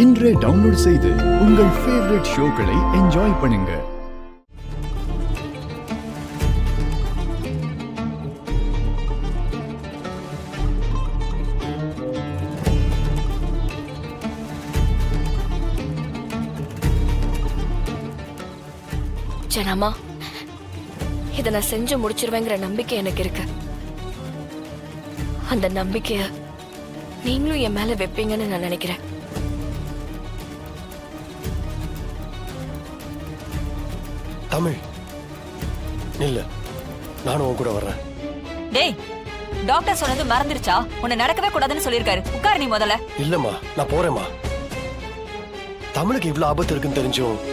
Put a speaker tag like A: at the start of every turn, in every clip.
A: இன்றே டவுன்லோட் செய்து உங்கள் ஃபேவரட் ஷோக்களை என்ஜாய் பண்ணுங்க.
B: ஜனமா, இதை நான் செஞ்சு முடிச்சிருவேங்கிற நம்பிக்கை எனக்கு இருக்கு. அந்த நம்பிக்கைய நீங்களும் என் மேல வைப்பீங்கன்னு நான் நினைக்கிறேன்.
C: தமிழ் இல்ல, நானும் உன் கூட வர்றேன்.
D: டேய், டாக்டர் சொன்னது மறந்துருச்சா? உன்னை நடக்கவே கூடாதுன்னு சொல்லிருக்காரு. உட்கார் நீ முதல்ல.
C: இல்லம்மா, நான் போறேம்மா. தமிழுக்கு இவ்வளவு ஆபத்து இருக்குன்னு தெரிஞ்சும்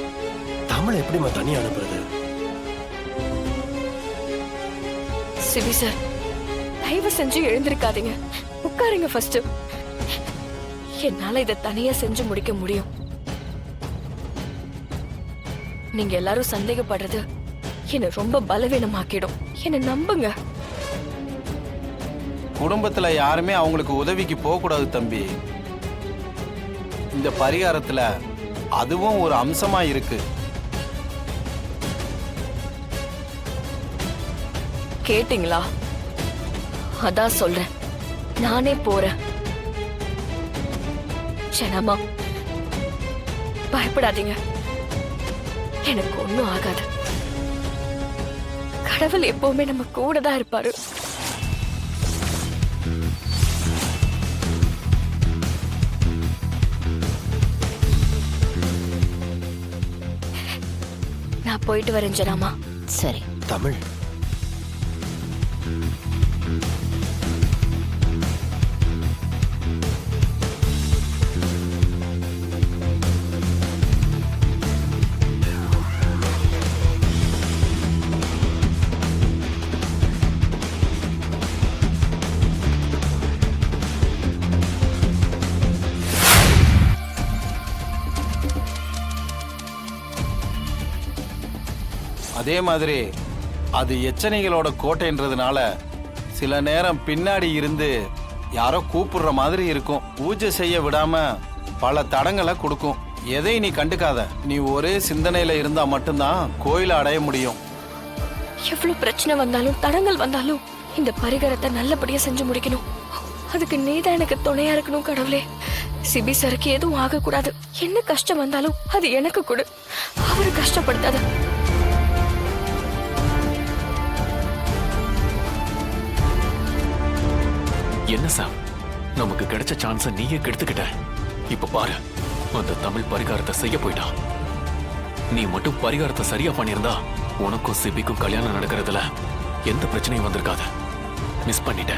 C: தமிழை எப்படிமா தனியா அனுப்புறது?
B: சிவி சார், தயவு செஞ்சு எழுந்திருக்காதீங்க. உட்காருங்க ஃபர்ஸ்ட். என்னால இதை தனியா செஞ்சு முடிக்க முடியும். நீங்க எல்லாரும் சந்தேகப்படுறது என்ன ரொம்ப பலவீனமாக்கிடும். என்ன நம்புங்க.
E: குடும்பத்துல யாருமே அவங்களுக்கு உதவிக்கு போக கூடாது தம்பி. இந்த பரிகாரத்துல அதுவும் ஒரு அம்சமா இருக்கு.
B: கேட்டிங்களா? அதான் சொல்றேன், நானே போறேன். ஜனமா, பயப்படாதீங்க. எனக்கு ஒண்ணும் ஆகாது. கடவுள் எப்பவுமே நம்ம கூட தான் இருப்பாரு. நான் போயிட்டு வரேன் ஜனமா.
D: சரி.
C: தமிழ்,
E: அதே மாதிரி அது எச்சனைகளோட கோட்டைன்றதுனால சில நேரம் பின்னாடி இருந்து யாரோ கூப்பிடுற மாதிரி இருக்கும். பூஜை செய்ய விடாம பல தடங்களை கொடுக்கும். எதை நீ கண்டுக்காத. நீ ஒரே சிந்தனையில இருந்தா மட்டும்தான் கோயிலை அடைய முடியும்.
B: எவ்வளவு பிரச்சனை வந்தாலும் தடங்கள் வந்தாலும் இந்த பரிகாரத்தை நல்லபடியா செஞ்சு முடிக்கணும். அதுக்கு நீதான் எனக்கு துணையா இருக்கணும் கடவுளே. சிபி சருக்கு எதுவும் ஆகக்கூடாது. என்ன கஷ்டம் வந்தாலும் அது எனக்கு கொடு. அவரு கஷ்டப்படுத்தாத.
F: என்ன சாம், நமக்கு கிடைச்ச சான்ஸ நீயே கெடுத்துக்கிட்ட. இப்ப பாரு, அந்த தமிழ் பரிகாரத்தை செய்ய போயிட்டான். நீ மட்டும் பரிகாரத்தை சரியா பண்ணியிருந்தா உனக்கும் சிபிக்கும் கல்யாணம் நடக்கிறதுல எந்த பிரச்சனையும் வந்திருக்காது. மிஸ் பண்ணிட்ட.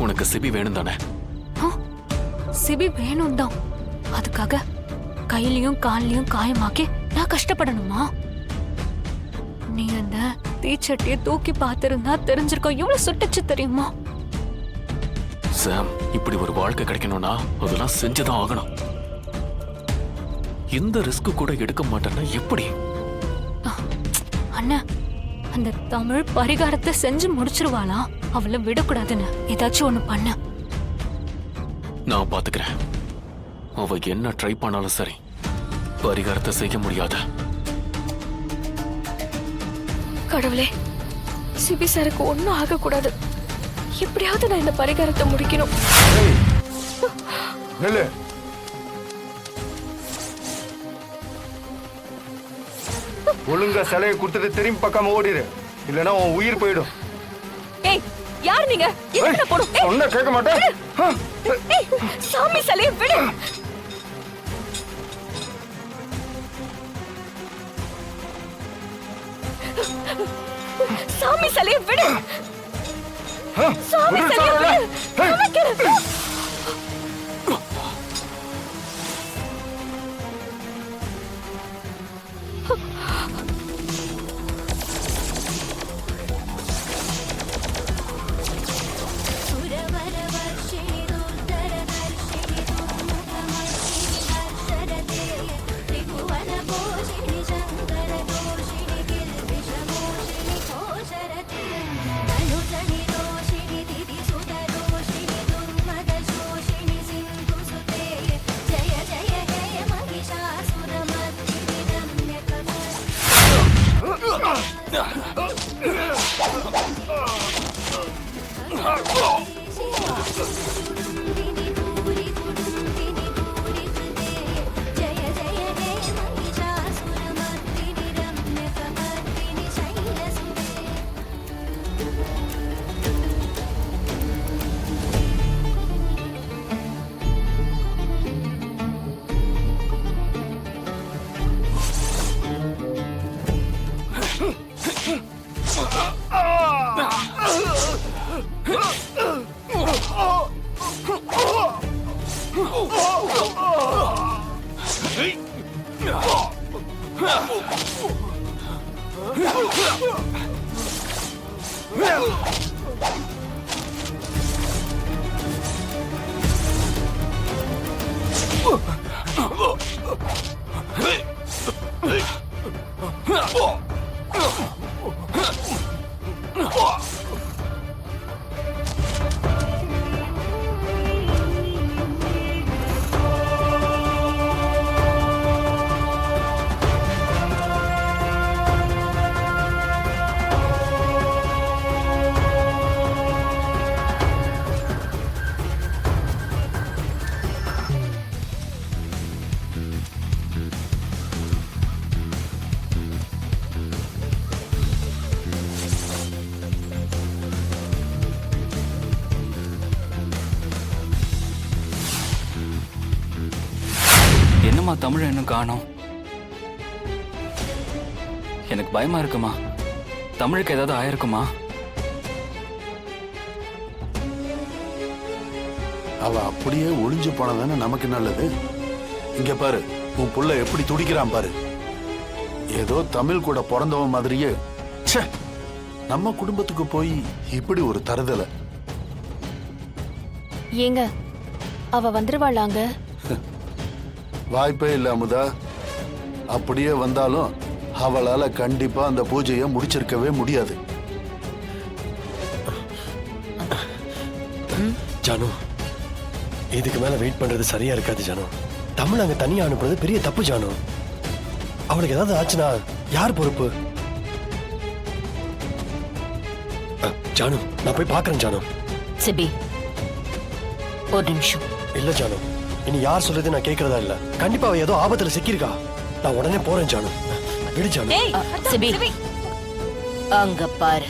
F: உனக்கு சிபி வேணும் தானே?
G: சிபி வேணும் தான். அதுக்காக கையிலயும் கால்லயும் காயமாக்கி நான் கஷ்டப்படணுமா? நீ அந்த தீச்சட்டியை தூக்கி பார்த்திருந்தா தெரிஞ்சிருக்கோம் எவ்வளவு சுட்டுச்சு தெரியுமா?
F: சாம், இப்படி ஒரு வாழ்க்கை கிடைக்கணும்னா அதெல்லாம் செஞ்சுதான் ஆகணும். இந்த ரிஸ்க் கூட எடுக்க மாட்டேன்னா எப்படி?
G: அண்ணா, அந்த தமிழ் பரிகாரத்தை செஞ்சு முடிச்சிருவாளா? அவளை விடக்கூடாதுன்னு ஏதாச்சும் ஒண்ணு பண்ண.
F: நான் பாத்துக்கிறேன். அவ என்ன ட்ரை பண்ணாலும் சரி, பரிகாரத்தை செய்ய முடியாத.
B: கடவுளே, சிபி சாருக்கு ஒன்னும் ஆகக்கூடாது. எப்படியாவது நான் இந்த பரிகாரத்தை முடிக்கணும்.
H: ஒழுங்கா சிலையை கொடுத்துட்டு திரும்பி பக்கம் ஓடிடு, இல்லைன்னா உன் உயிர் போயிடும்.
B: ஏய், யார் நீங்க? என்ன போடும்?
H: சொன்ன கேட்க மாட்டேன்.
B: சாமி சிலையை விடு. சாமி சிலையை விடு. சாமி சிலையை விடு.
I: என்னம்மா தமிழ் இன்னும் காணோம்? எனக்கு பயமா இருக்குமா. தமிழுக்கு ஏதாவது ஆயிருக்குமா?
J: அவ அப்படியே ஒளிஞ்சு போனதானே நமக்கு நல்லது. இங்க பாரு, உன் புள்ள எப்படி துடிக்கிறான் பாரு. ஏதோ தமிழ் கூட பிறந்தவன் மாதிரியே. ச்சே, நம்ம குடும்பத்துக்கு போய் இப்படி ஒரு தருதலை.
B: ஏங்க அவ வந்துருவாளாங்க?
J: வாய்ப்பே இல்ல அமுதா. அப்படியே வந்தாலும் அவளால கண்டிப்பா அந்த பூஜையை முடிச்சிருக்கவே முடியாது.
C: ஜானு, இதுக்கு மேல வெயிட் பண்றது சரியா இருக்காது ஜானு. தமிழ் அங்க தனியா அனுப்புறது பெரிய தப்பு ஜானு. அவளுக்கு ஏதாவது ஆச்சுன்னா யார் பொறுப்பு? ஜானு, நான் போய் பாக்குறேன் ஜானு.
B: சிபி, ஒரு நிமிஷம்.
C: இல்ல ஜானு, இனி யார் சொல்றது நான் கேட்கறதா இல்ல. கண்டிப்பா அவ ஏதோ ஆபத்துல சிக்கியிருக்கா. நான் உடனே போறேன் ஜானு. விடு ஜானு.
B: சிபி, அங்க பாரு.